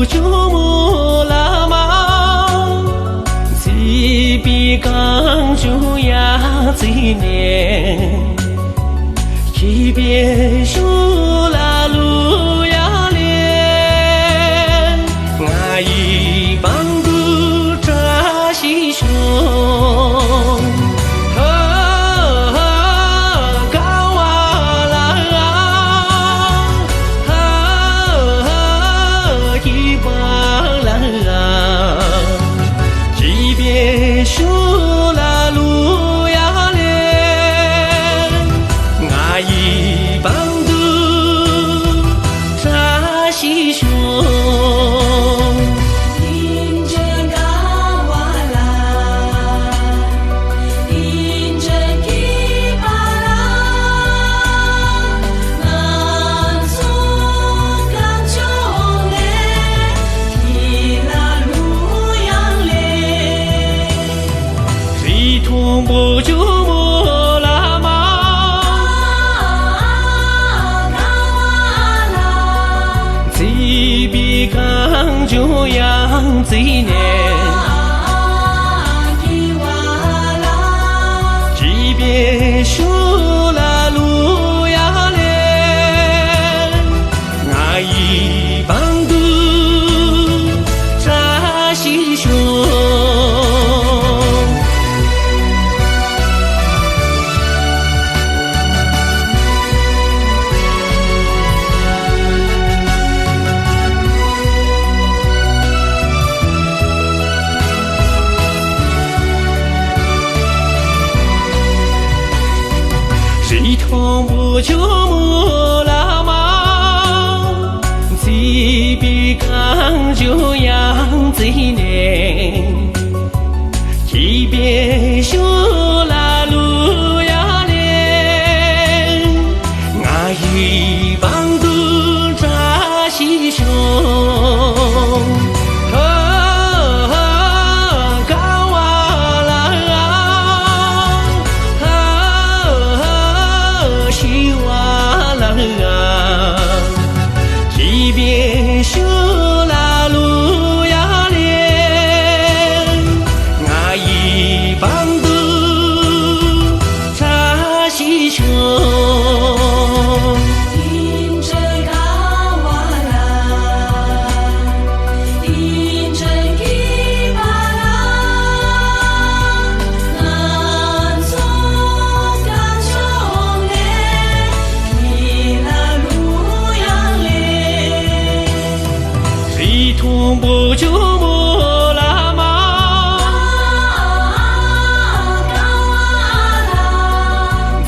不就木拉嘛，这边刚就呀这年，一边修拉路呀连，我一帮不扎西胸。修拉路呀嘞，我一帮都扎西胸，迎着嘎瓦拉，迎着吉巴拉，南苏刚中嘞，提拉路洋嘞。痛不就木拉嘛，这边刚就养这年，这边修拉路呀嘞，我一帮都扎西胸。谁痛不就木拉嘛，这边刚就养这年，一边修拉路呀连，我一帮都扎西胸。一边修拉路呀连，我一帮都扎西胸。迎着嘎瓦拉，迎着吉巴拉，南苏刚中嘞，提拉路洋嘞。谁痛不就木拉嘛，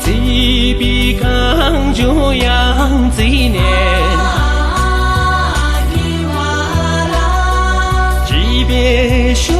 这边刚就养这年，这边修